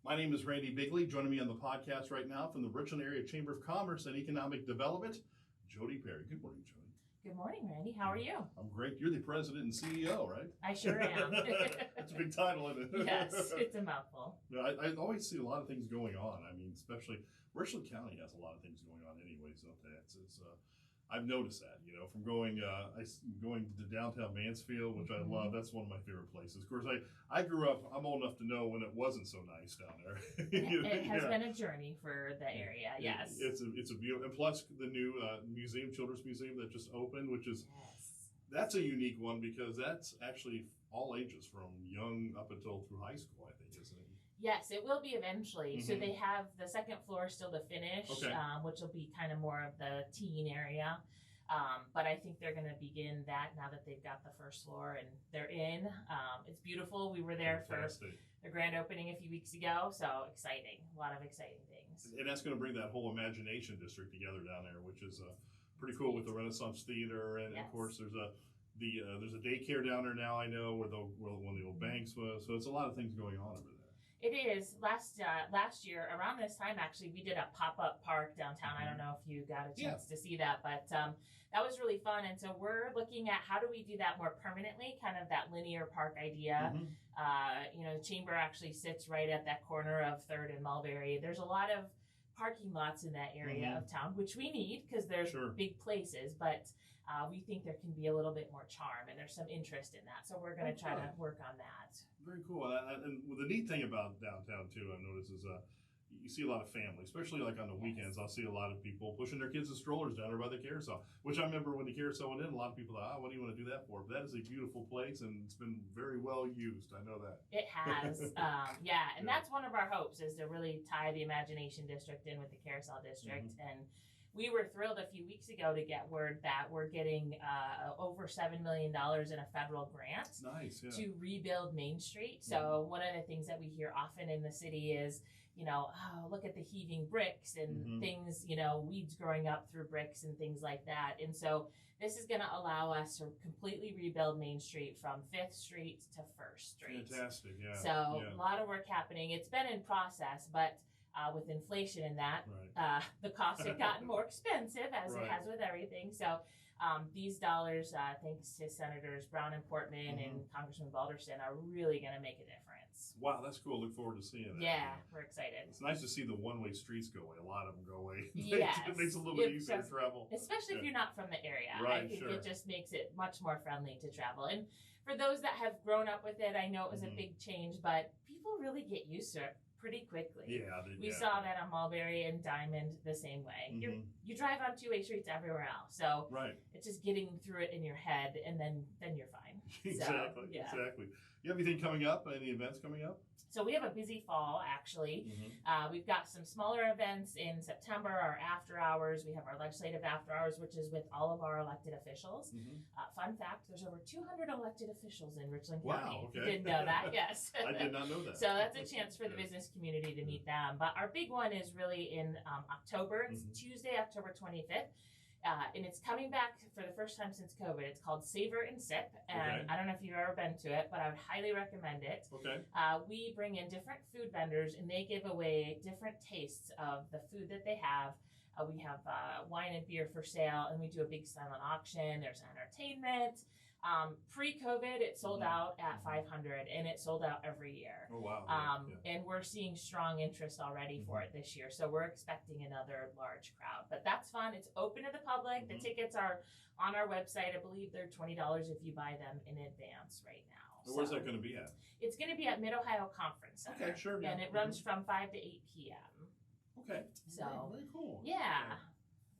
My name is Randy Bigley. Joining me on the podcast right now from the Richland Area Chamber of Commerce and Economic Development, Jodie Perry. Good morning, Jodie. Good morning, Randy. How are you? I'm great. You're the president and CEO, right? I sure am. That's a big title, isn't it? Yes, it's a mouthful. I always see a lot of things going on. I mean, especially Richland County has a lot of things going on anyways, don't they? I've noticed that, from going to downtown Mansfield, which I love. That's one of my favorite places. Of course, I grew up, I'm old enough to know when it wasn't so nice down there. It has been a journey for the area, yes. It's a beautiful, and plus the new children's museum that just opened, which is, that's a unique one because that's actually all ages from young up until through high school, I think, isn't it? Yes, it will be eventually. So they have the second floor still to finish, which will be kind of more of the teen area. But I think they're going to begin that now that they've got the first floor and they're in. It's beautiful. We were there for the grand opening a few weeks ago. So exciting. A lot of exciting things. And that's going to bring that whole imagination district together down there, which is pretty cool with the Renaissance Theater. And of course, there's a daycare down there now, I know, where one of the old banks was. So it's a lot of things going on over there. It is. Last year, around this time, actually, we did a pop-up park downtown. I don't know if you got a chance to see that, but that was really fun. And so we're looking at how do we do that more permanently, kind of that linear park idea. The chamber actually sits right at that corner of 3rd and Mulberry. There's a lot of parking lots in that area of town, which we need because there's big places, but we think there can be a little bit more charm, and there's some interest in that. So we're going to try to work on that. Very cool. And the neat thing about downtown, too, I've noticed is you see a lot of family, especially like on the weekends. I'll see a lot of people pushing their kids in strollers down there by the carousel, which I remember when the carousel went in, a lot of people thought, what do you want to do that for? But that is a beautiful place, and it's been very well used. I know that. It has. That's one of our hopes, is to really tie the Imagination District in with the Carousel District. And we were thrilled a few weeks ago to get word that we're getting over $7 million in a federal grant to rebuild Main Street. So one of the things that we hear often in the city is, look at the heaving bricks and things, weeds growing up through bricks and things like that. And so this is going to allow us to completely rebuild Main Street from 5th Street to 1st Street. Fantastic, yeah. So a lot of work happening. It's been in process, but with inflation and that, the costs have gotten more expensive, as it has with everything. So these dollars, thanks to Senators Brown and Portman and Congressman Balderson, are really going to make a difference. Wow, that's cool. Look forward to seeing that. Yeah, we're excited. It's nice to see the one-way streets go away. A lot of them go away. Yes. It makes it a little bit easier to travel. Especially if you're not from the area. I think it just makes it much more friendly to travel. And for those that have grown up with it, I know it was a big change, but people really get used to it pretty quickly. We saw that on Mulberry and Diamond the same way. You drive on two-way streets everywhere else, so it's just getting through it in your head, and then you're fine. Exactly. You have anything coming up? Any events coming up? So we have a busy fall, actually. We've got some smaller events in September, our after hours. We have our legislative after hours, which is with all of our elected officials. Fun fact, there's over 200 elected officials in Richland County. Wow, okay. If you didn't know that, yes. I did not know that. So that's a chance for the business community to meet them. But our big one is really in October. It's Tuesday, October 25th. And it's coming back for the first time since COVID. It's called Savor and Sip. And I don't know if you've ever been to it, but I would highly recommend it. We bring in different food vendors, and they give away different tastes of the food that they have. We have wine and beer for sale, and we do a big silent auction. There's entertainment. Pre-COVID, it sold out at 500, and it sold out every year. Oh, wow. And we're seeing strong interest already for it this year. So we're expecting another large crowd. But that's fun. It's open to the public. The tickets are on our website. I believe they're $20 if you buy them in advance right now. So where's that going to be at? It's going to be at Mid-Ohio Conference Center. Okay, sure. And it runs from 5 to 8 p.m. Okay. So very cool. Yeah.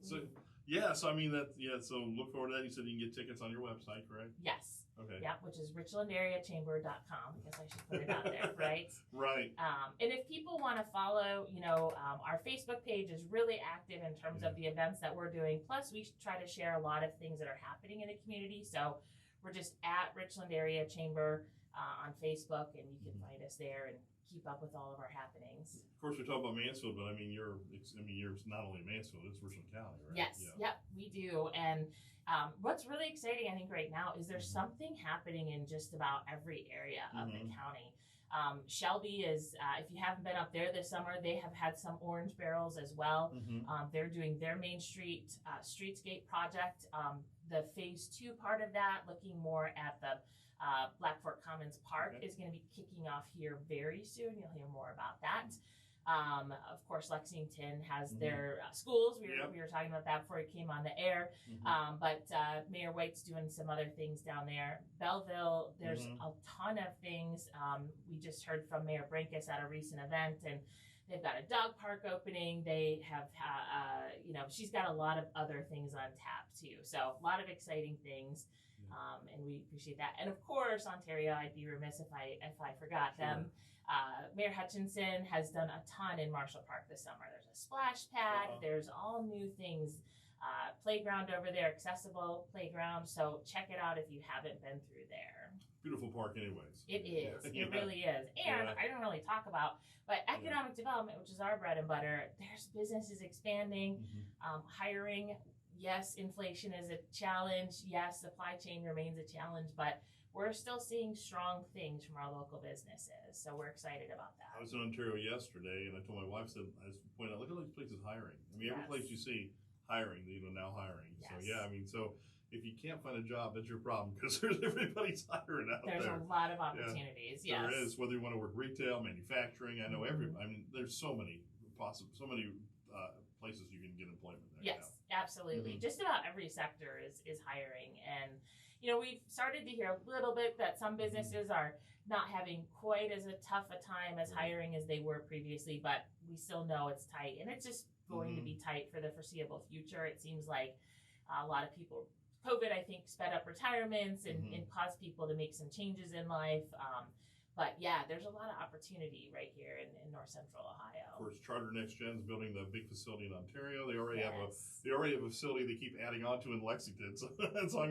So I mean so look forward to that. You said you can get tickets on your website, correct? Yes. Okay. Yeah, which is richlandareachamber.com. I guess I should put it out there, right? Right. And if people want to follow, our Facebook page is really active in terms of the events that we're doing. Plus, we try to share a lot of things that are happening in the community. So we're just at Richland Area Chamber on Facebook, and you can find us there and keep up with all of our happenings. Of course, we're talking about Mansfield, but I mean, you're not only in Mansfield, it's Richland County, right? Yes, yep, we do. And what's really exciting, I think, right now is there's something happening in just about every area of the county. Shelby is, if you haven't been up there this summer, they have had some orange barrels as well. They're doing their Main Street streetscape project. The phase 2 part of that, looking more at the Black Fork Commons Park, is going to be kicking off here very soon. You'll hear more about that. Of course, Lexington has their schools. We were talking about that before it came on the air. But Mayor White's doing some other things down there. Belleville, there's a ton of things. We just heard from Mayor Brinkus at a recent event, and they've got a dog park opening. They have, she's got a lot of other things on tap too. So a lot of exciting things. And we appreciate that. And of course, Ontario, I'd be remiss if I forgot them. Mayor Hutchinson has done a ton in Marshall Park this summer. There's a splash pad. There's all new things. Playground over there, accessible playground. So check it out if you haven't been through there. Beautiful park anyways. It is. It really is. And I don't really talk about, but economic development, which is our bread and butter, there's businesses expanding, hiring. Yes, inflation is a challenge. Yes, supply chain remains a challenge, but we're still seeing strong things from our local businesses. So we're excited about that. I was in Ontario yesterday, and I told my wife, I just pointed out, look at all these places hiring. I mean, every place you see hiring, now hiring. So so if you can't find a job, that's your problem, because everybody's hiring out there. There's a lot of opportunities. Yes, there is. Whether you want to work retail, manufacturing, I know there's so many places you can get employment there. Yes, absolutely. Just about every sector is hiring, and we've started to hear a little bit that some businesses are not having quite as tough a time as hiring as they were previously, but we still know it's tight, and it's just going to be tight for the foreseeable future. It seems like a lot of people, COVID, I think, sped up retirements and caused people to make some changes in life. But yeah, there's a lot of opportunity right here in North Central Ohio. Of course, Charter Next Gen is building the big facility in Ontario. They already have a facility they keep adding on to in Lexington. So that's a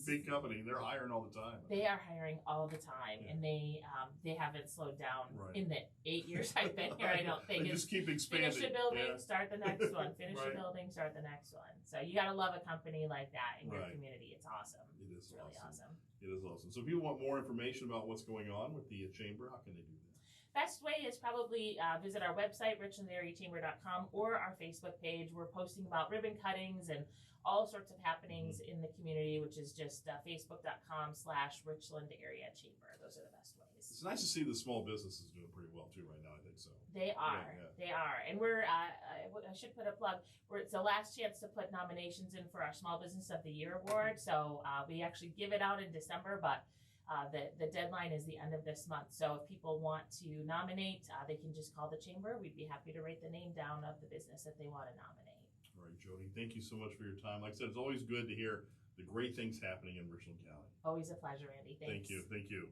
big company. They're hiring all the time. They are hiring all the time, and they haven't slowed down in the 8 years I've been here. I don't think they just keep expanding. Finish a building, start the next one. Finish a building, start the next one. So you got to love a company like that in your community. It's awesome. It is really awesome. It is awesome. So if you want more information about what's going on with the chamber, how can they do that? Best way is probably visit our website, richlandareachamber.com, or our Facebook page. We're posting about ribbon cuttings and all sorts of happenings in the community, which is just facebook.com/Richland Area Chamber. Those are the best ways. It's nice to see the small businesses doing pretty well too right now. I think so. They are. They are. And we're, I should put a plug, it's the last chance to put nominations in for our Small Business of the Year award. So we actually give it out in December, but the deadline is the end of this month. So if people want to nominate, they can just call the chamber. We'd be happy to write the name down of the business that they want to nominate. All right, Jodie, thank you so much for your time. Like I said, it's always good to hear the great things happening in Richland County. Always a pleasure, Andy. Thanks. Thank you.